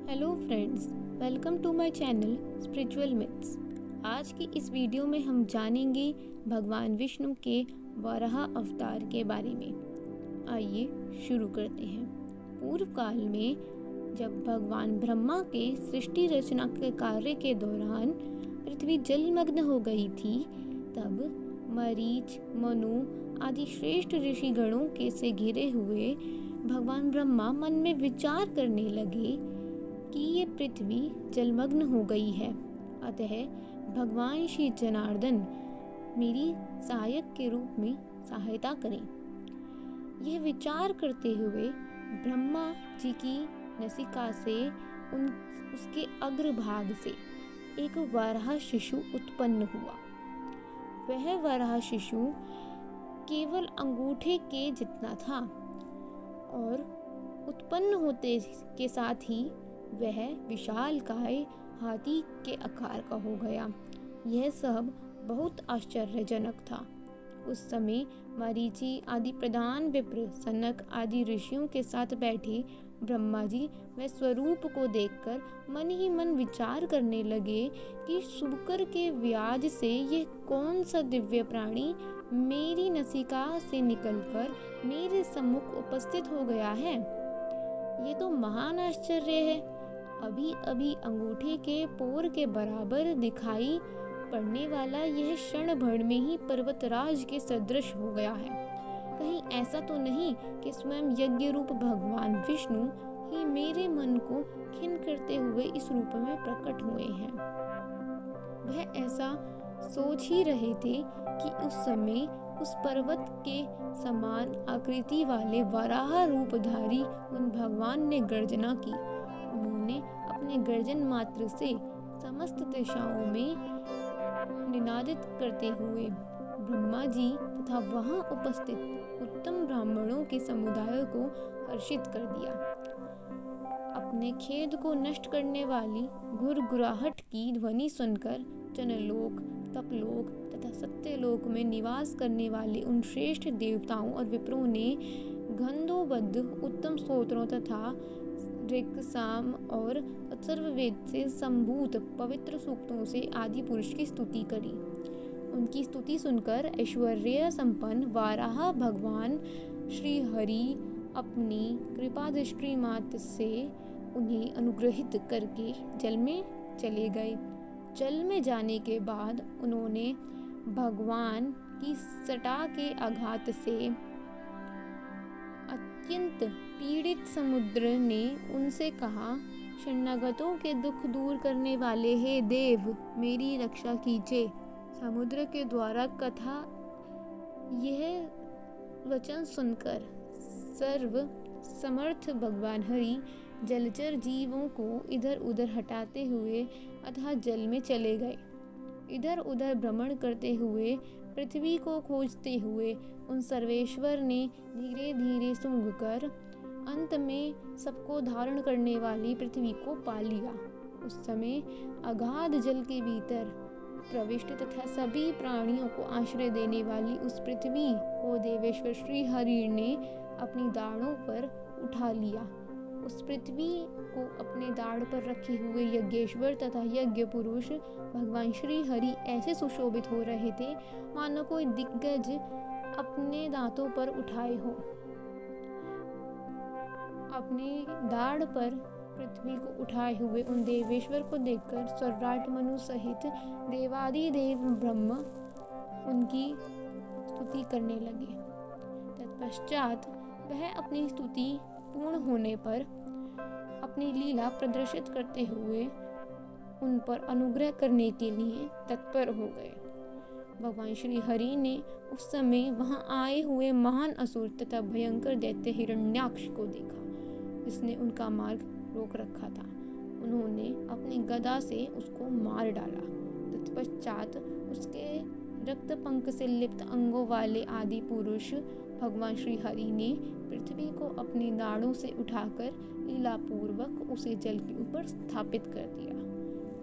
Hello friends, welcome to my channel spiritual myths. आज की इस वीडियो में हम जानेंगे भगवान विष्णु के वराह अवतार के बारे में। आइए शुरू करते हैं। पूर्व काल में जब भगवान ब्रह्मा के सृष्टि रचना के कार्य के दौरान पृथ्वी जलमग्न हो गई थी, तब मरीच, मनु आदि श्रेष्ठ ऋषिगणों के से घिरे हुए भगवान ब्रह्मा मन में विचार करने लगे कि ये पृथ्वी जलमग्न हो गई है, अतः भगवान श्री जनार्दन मेरी सहायक के रूप में सहायता करें। यह विचार करते हुए ब्रह्मा जी की नसिका से उसके अग्रभाग से एक वराह शिशु उत्पन्न हुआ। वह वराह शिशु केवल अंगूठे के जितना था और उत्पन्न होते के साथ ही वह विशालकाय हाथी के आकार का हो गया। यह सब बहुत आश्चर्यजनक था। उस समय मरीचि आदि प्रधान विप्र, सनक आदि ऋषियों के साथ बैठे ब्रह्मा जी वह स्वरूप को देखकर मन ही मन विचार करने लगे कि शुक्र के व्याज से यह कौन सा दिव्य प्राणी मेरी नसिका से निकलकर मेरे सम्मुख उपस्थित हो गया है। ये तो महान आश्चर्य है। अभी अभी अंगूठे के पोर के बराबर दिखाई पड़ने वाला यह क्षण भर में ही पर्वतराज के सदृश हो गया है। कहीं ऐसा तो नहीं कि स्वयं यज्ञ रूप भगवान विष्णु ही मेरे मन को खिन्न करते हुए इस रूप में प्रकट हुए हैं। वह ऐसा सोच ही रहे थे कि उस समय उस पर्वत के समान आकृति वाले वराह रूपधारी उन भगवान ने गर्जना की। उन्होंने अपने गर्जन मात्र से समस्त दिशाओं में निनादित करते हुए ब्रह्मा जी तथा वहां उपस्थित उत्तम ब्राह्मणों के समुदाय को हर्षित कर दिया। अपने खेद को नष्ट करने वाली घुरघुराहट की ध्वनि सुनकर जनलोक, तपलोक तथा सत्यलोक में निवास करने वाले उन श्रेष्ठ देवताओं और विप्रों ने गंधोबद्ध उत्तम स्तोत्रों तथा ऋक्, साम और अथर्ववेद से संभूत पवित्र सूक्तों से आदि पुरुष की स्तुति करी। उनकी स्तुति सुनकर ऐश्वर्य संपन्न वाराह भगवान श्री हरि अपनी कृपा दृष्टि मात्र से उन्हें अनुग्रहित करके जल में चले गए। जल में जाने के बाद उन्होंने भगवान की सटा के आघात से अत्यंत पीड़ित समुद्र ने उनसे कहा, शरणागतों के दुख दूर करने वाले हे देव, मेरी रक्षा कीजिए। समुद्र के द्वारा कथा यह वचन सुनकर सर्व समर्थ भगवान हरि जलचर जीवों को इधर उधर हटाते हुए अथाह जल में चले गए। इधर उधर भ्रमण करते हुए पृथ्वी को खोजते हुए उन सर्वेश्वर ने धीरे धीरे सूंघकर अंत में सबको धारण करने वाली पृथ्वी को पा लिया। उस समय अगाध जल के भीतर प्रविष्ट तथा सभी प्राणियों को आश्रय देने वाली उस पृथ्वी को देवेश्वर श्री हरि ने अपनी दाढ़ों पर उठा लिया। उस पृथ्वी को अपने दाढ़ पर रखे हुए यज्ञेश्वर तथा यज्ञ पुरुष भगवान श्री हरि ऐसे सुशोभित हो रहे थे मानो कोई दिग्गज अपने दांतों पर उठाए हो। अपने दाढ़ पर पृथ्वी को उठाए हुए उन देवेश्वर को देखकर सर्वराट मनु सहित देवादिदेव ब्रह्म उनकी स्तुति करने लगे। तत्पश्चात वह अपनी स्तुति पूर्ण होने पर अपनी लीला प्रदर्शित करते हुए उन पर अनुग्रह करने के लिए तत्पर हो गए। भगवान श्री हरि ने उस समय वहां आए हुए महान असुर तथा भयंकर दैत्य हिरण्याक्ष को देखा, जिसने उनका मार्ग रोक रखा था। उन्होंने अपनी गदा से उसको मार डाला। तत्पश्चात उसके रक्त पंख से लिप्त अंगों वाले आदि पुरुष भगवान श्री हरि ने पृथ्वी को अपनी दाढ़ों से उठाकर लीलापूर्वक उसे जल के ऊपर स्थापित कर दिया।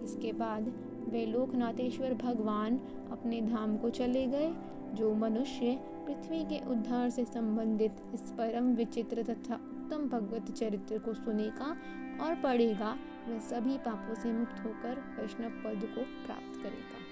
इसके बाद वे लोकनाथेश्वर भगवान अपने धाम को चले गए। जो मनुष्य पृथ्वी के उद्धार से संबंधित इस परम विचित्र तथा उत्तम भगवत चरित्र को सुनेगा और पढ़ेगा, वह सभी पापों से मुक्त होकर वैष्णव पद को प्राप्त करेगा।